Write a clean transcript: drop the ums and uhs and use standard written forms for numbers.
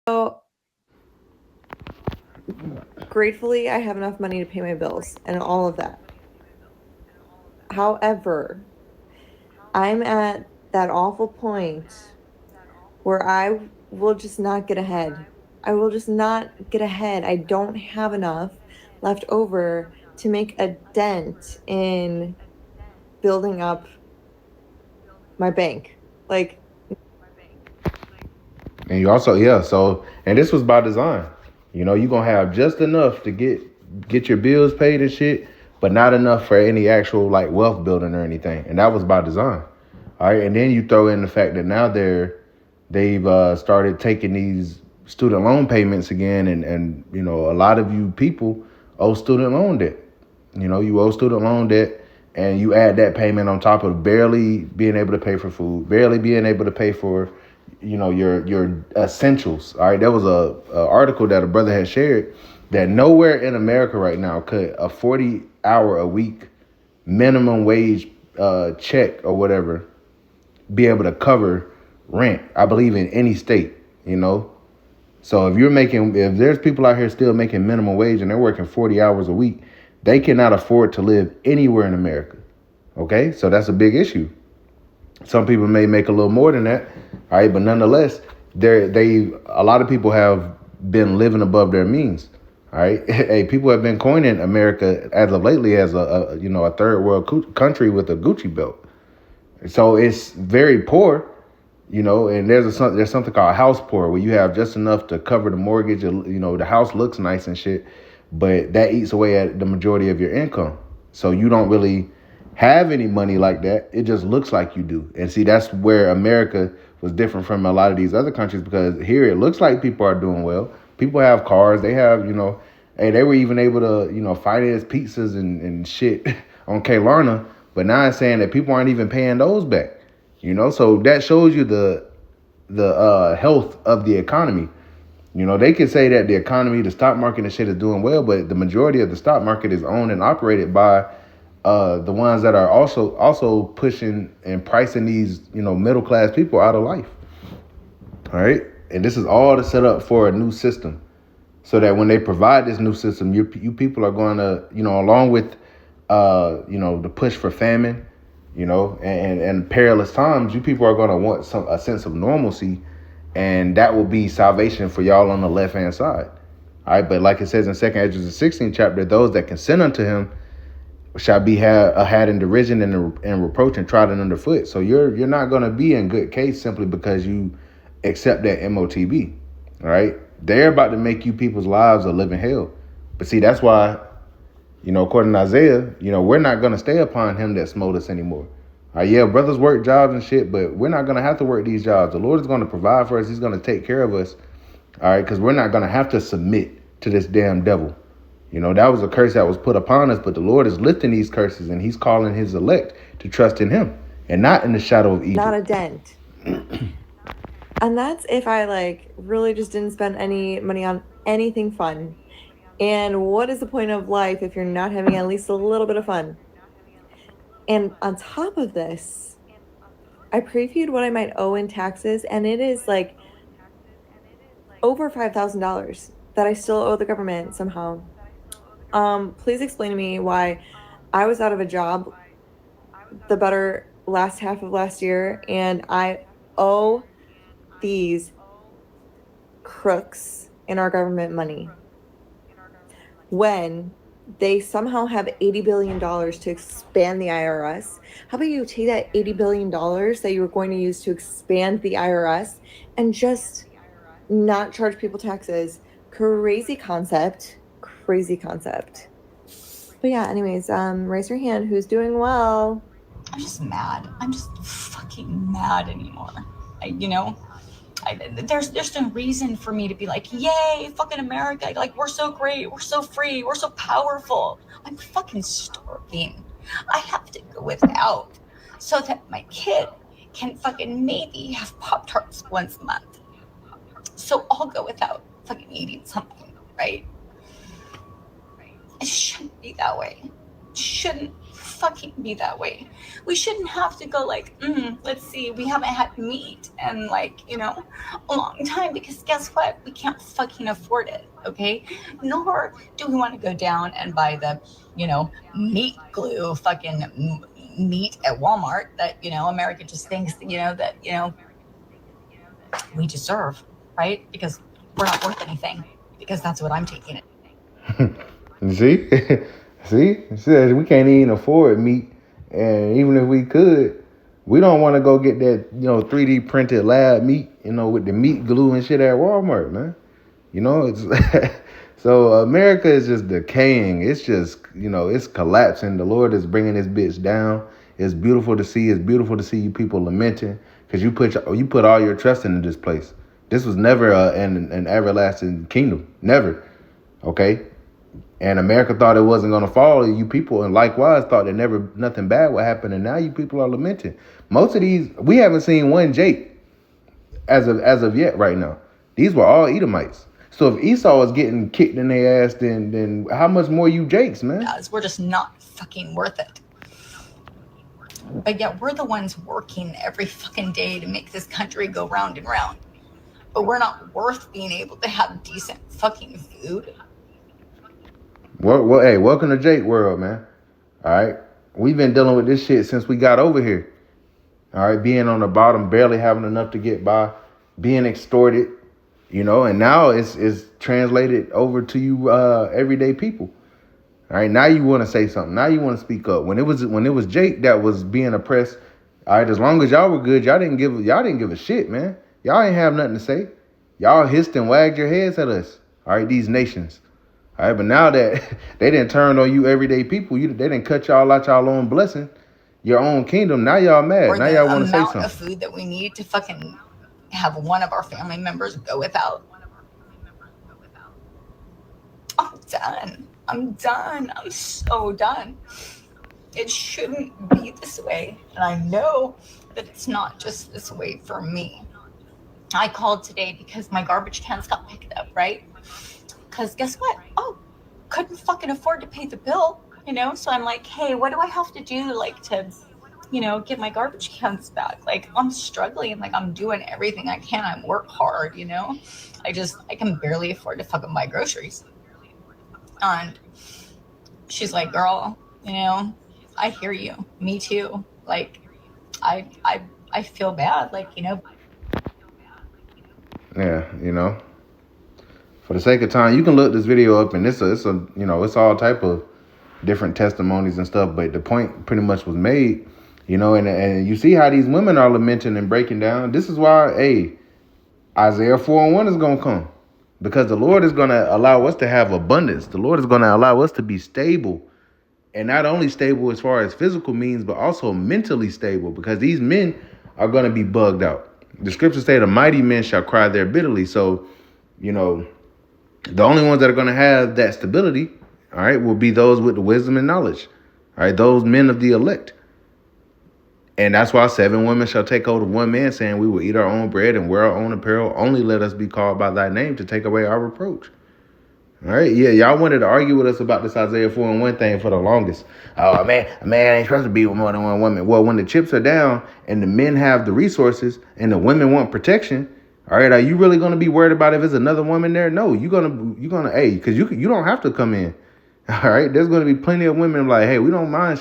So gratefully, I have enough money to pay my bills and all of that. However, I'm at that awful point where I will just not get ahead. I will just not get ahead. I don't have enough left over to make a dent in building up my bank. Like, And you also, yeah, so and this was by design. You're gonna have just enough to get your bills paid and shit, but not enough for any actual like wealth building or anything. And that was by design. All right. And then you throw in the fact that now they've started taking these student loan payments again, and a lot of you people owe student loan debt. You owe student loan debt, and you add that payment on top of barely being able to pay for food, barely being able to pay for, your essentials. All right, there was a article that a brother had shared that nowhere in America right now could a 40-hour a week minimum wage check or whatever be able to cover rent. I believe in any state, you know. So if there's people out here still making minimum wage and they're working 40 hours a week, they cannot afford to live anywhere in America. Okay, so that's a big issue. Some people may make a little more than that, all right, but nonetheless, a lot of people have been living above their means. All right, hey, people have been coining America as of lately as a third world country with a Gucci belt. So it's very poor, and there's something called house poor where you have just enough to cover the mortgage. The house looks nice and shit, but that eats away at the majority of your income. So you don't really have any money like that. It just looks like you do. And see, that's where America was different from a lot of these other countries, because here it looks like people are doing well. People have cars. They have, hey, they were even able to, finance pizzas and shit on Klarna. But now it's saying that people aren't even paying those back. So that shows you the health of the economy. They can say that the economy, the stock market and shit is doing well, but the majority of the stock market is owned and operated by the ones that are also pushing and pricing these middle class people out of life. All right, and this is all to set up for a new system, so that when they provide this new system, you people are going to along with the push for famine, and perilous times, you people are going to want a sense of normalcy, and that will be salvation for y'all on the left hand side. All right, but like it says in Second Ezra the 16th chapter, those that consent unto him shall be had in derision and reproach and trodden underfoot. So you're not going to be in good case simply because you accept that MOTB. All right, they're about to make you people's lives a living hell. But see, that's why, according to Isaiah, we're not going to stay upon him that smote us anymore. Yeah, brothers work jobs and shit, but we're not going to have to work these jobs. The Lord is going to provide for us. He's going to take care of us. All right, because we're not going to have to submit to this damn devil. That was a curse that was put upon us, but the Lord is lifting these curses, and he's calling his elect to trust in him and not in the shadow of not Egypt. a dent. And that's if I like really just didn't spend any money on anything fun. And what is the point of life if you're not having at least a little bit of fun? And on top of this, I previewed what I might owe in taxes, and it is like over $5,000 that I still owe the government somehow. Please explain to me why I was out of a job the better last half of last year, and I owe these crooks in our government money when they somehow have $80 billion to expand the IRS. How about you take that $80 billion that you were going to use to expand the IRS and just not charge people taxes? Crazy concept. Crazy concept. But yeah, anyways, raise your hand who's doing well. I'm just mad. I'm just fucking mad anymore. I, you know, there's no reason for me to be like, yay, fucking America. Like, we're so great. We're so free. We're so powerful. I'm fucking starving. I have to go without so that my kid can fucking maybe have Pop Tarts once a month. So I'll go without fucking eating something, right? It shouldn't be that way. It shouldn't fucking be that way. We shouldn't have to go like, let's see, we haven't had meat and like, a long time, because guess what? We can't fucking afford it, okay? Nor do we want to go down and buy the, meat glue fucking meat at Walmart that, America just thinks, that, we deserve, right? Because we're not worth anything, because that's what I'm taking it. See, see, we can't even afford meat, and even if we could, we don't want to go get that 3D printed lab meat, with the meat glue and shit at Walmart, man. It's so America is just decaying. It's just it's collapsing. The Lord is bringing this bitch down. It's beautiful to see. It's beautiful to see you people lamenting because you put all your trust into this place. This was never an everlasting kingdom, never. Okay. And America thought it wasn't going to fall. You people, and likewise, thought that never nothing bad would happen. And now you people are lamenting. Most of these, we haven't seen one Jake as of yet. Right now, these were all Edomites. So if Esau is getting kicked in their ass, then how much more you Jakes, man? We're just not fucking worth it. But yet we're the ones working every fucking day to make this country go round and round. But we're not worth being able to have decent fucking food. Well, hey, welcome to Jake world, man. All right, we've been dealing with this shit since we got over here. All right, being on the bottom, barely having enough to get by, being extorted, and now it's translated over to you everyday people. All right, now you want to say something. Now you want to speak up. When it was Jake that was being oppressed, all right, as long as y'all were good, y'all didn't give a shit, man. Y'all ain't have nothing to say. Y'all hissed and wagged your heads at us. All right, these nations. All right, but now that they didn't turn on you everyday people, they didn't cut y'all out y'all own blessing, your own kingdom. Now y'all mad. Or now y'all want to say something. The amount of food that we need to fucking have one of our family members go without. I'm done. I'm so done. It shouldn't be this way. And I know that it's not just this way for me. I called today because my garbage cans got picked up, right? Because guess what? Oh, couldn't fucking afford to pay the bill, So I'm like, hey, what do I have to do, to, get my garbage cans back? Like, I'm struggling. Like, I'm doing everything I can. I work hard, I can barely afford to fucking buy groceries. And she's like, girl, I hear you. Me too. Like, I feel bad. Like, Yeah, For the sake of time, you can look this video up, and it's all type of different testimonies and stuff. But the point pretty much was made, and you see how these women are lamenting and breaking down. This is why, Isaiah 4:1 is gonna come, because the Lord is gonna allow us to have abundance. The Lord is gonna allow us to be stable, and not only stable as far as physical means, but also mentally stable, because these men are gonna be bugged out. The scriptures say the mighty men shall cry there bitterly. So, the only ones that are going to have that stability, all right, will be those with the wisdom and knowledge, all right, those men of the elect. And that's why 7 women shall take hold of one man, saying, we will eat our own bread and wear our own apparel. Only let us be called by thy name to take away our reproach. All right, yeah, y'all wanted to argue with us about this Isaiah 4:1 thing for the longest. Oh, man, a man ain't supposed to be with more than one woman. Well, when the chips are down and the men have the resources and the women want protection, all right, are you really going to be worried about if there's another woman there? No, you're gonna, hey, because you don't have to come in. All right, there's going to be plenty of women like, hey, we don't mind